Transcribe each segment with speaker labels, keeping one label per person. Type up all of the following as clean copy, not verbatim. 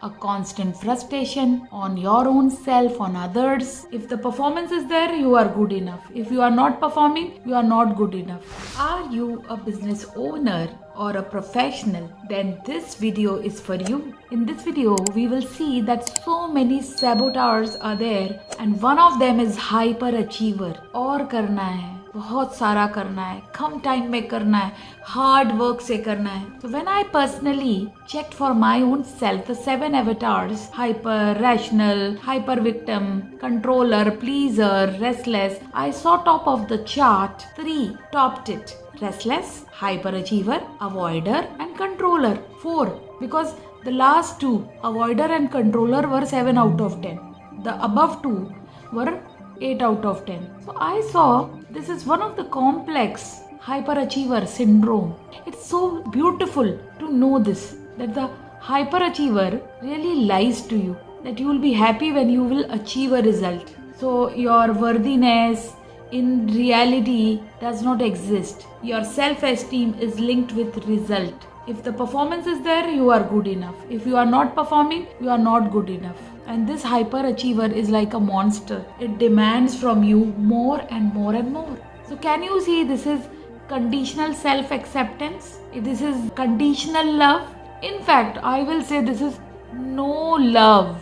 Speaker 1: a constant frustration on your own self, on others. If the performance is there, you are good enough. If you are not performing, you are not good enough. Are you a business owner or a professional? Then this video is for you. In this video, we will see that so many saboteurs are there and one of them is hyperachiever. और करना है, बहुत सारा करना है, कम time में करना है, हार्ड वर्क से करना है. So when I personally checked for my own self the 7 avatars, hyper, rational, hyper victim, controller, pleaser, restless, I saw top of the chart 3 topped it. Restless, hyperachiever, avoider and controller 4, because the last 2, avoider and controller, were 7 out of 10. The above 2 were 8 out of 10. So I saw this is one of the complex hyperachiever syndrome. It's so beautiful to know this, that the hyperachiever really lies to you, that you will be happy when you will achieve a result. So your worthiness in reality does not exist. Your self-esteem is linked with result. If the performance is there, you are good enough. If you are not performing, you are not good enough. And this hyperachiever is like a monster. It demands from you more and more and more. So can you see this is conditional self-acceptance? This is conditional love. In fact, I will say this is no love.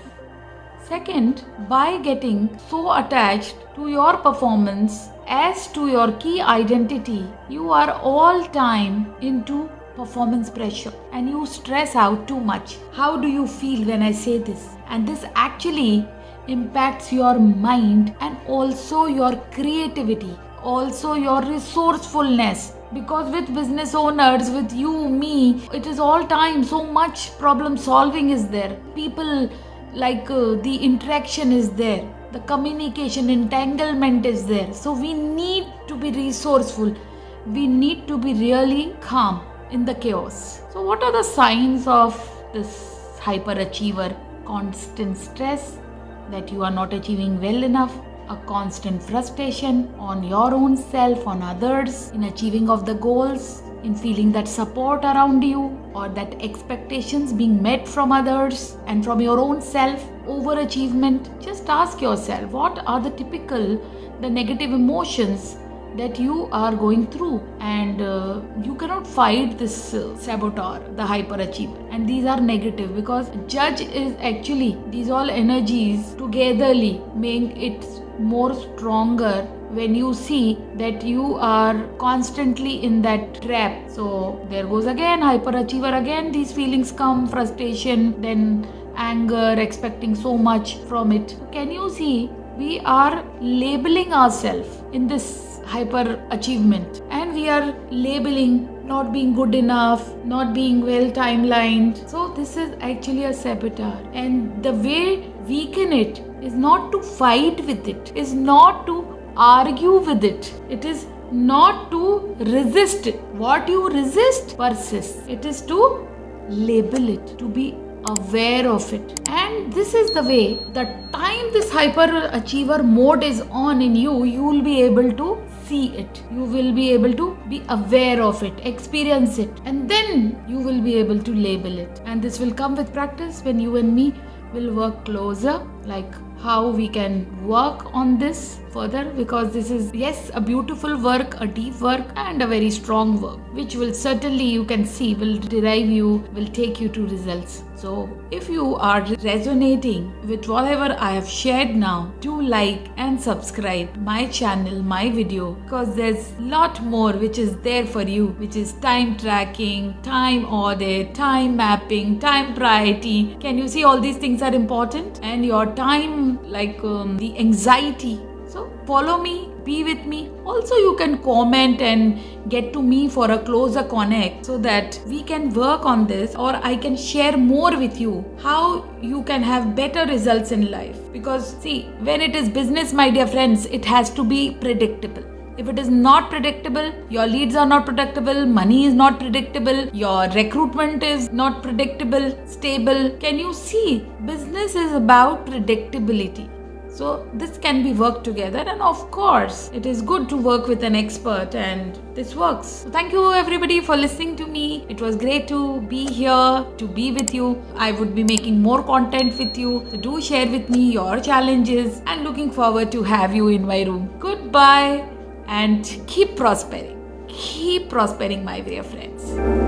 Speaker 1: Second, by getting so attached to your performance as to your key identity, you are all time into performance pressure and you stress out too much. How do you feel when I say this? And this actually impacts your mind and also your creativity, also your resourcefulness. Because with business owners, with you, me, it is all time so much problem solving is there. People the interaction is there, the communication entanglement is there. So we need to be resourceful. We need to be really calm in the chaos. So what are the signs of this hyperachiever? Constant stress, that you are not achieving well enough, a constant frustration on your own self, on others, in achieving of the goals, in feeling that support around you or that expectations being met from others and from your own self, overachievement. Just ask yourself, what are the negative emotions that you are going through? And you cannot fight this saboteur, the hyperachiever, and these are negative, because judge is actually these all energies togetherly make it more stronger when you see that you are constantly in that trap. So there goes again hyperachiever, again these feelings come, frustration, then anger, expecting so much from it. Can you see we are labeling ourselves in this hyper achievement, and we are labeling not being good enough, not being well timelined. So this is actually a saboteur, and the way weaken it is not to fight with it, is not to argue with it, it is not to resist it. What you resist persists. It is to label it, to be aware of it. And this is the way, the time this hyperachiever mode is on in you, you will be able to see it, you will be able to be aware of it, experience it, and then you will be able to label it. And this will come with practice, when you and me will work closer, like how we can work on this further, because this is, yes, a beautiful work, a deep work, and a very strong work, which will certainly, you can see, will take you to results. So if you are resonating with whatever I have shared now, do like and subscribe my channel, my video, because there's a lot more which is there for you, which is time tracking, time audit, time mapping, time priority. Can you see all these things are important? And your time, the anxiety. So follow me, be with me. Also you can comment and get to me for a closer connect, so that we can work on this, or I can share more with you how you can have better results in life. Because see, when it is business, my dear friends, it has to be predictable. If it is not predictable, your leads are not predictable, money is not predictable, your recruitment is not predictable, stable. Can you see? Business is about predictability. So this can be worked together, and of course it is good to work with an expert, and this works. So thank you everybody for listening to me. It was great to be here, to be with you. I would be making more content with you. So do share with me your challenges, and looking forward to have you in my room. Goodbye and keep prospering. Keep prospering, my dear friends.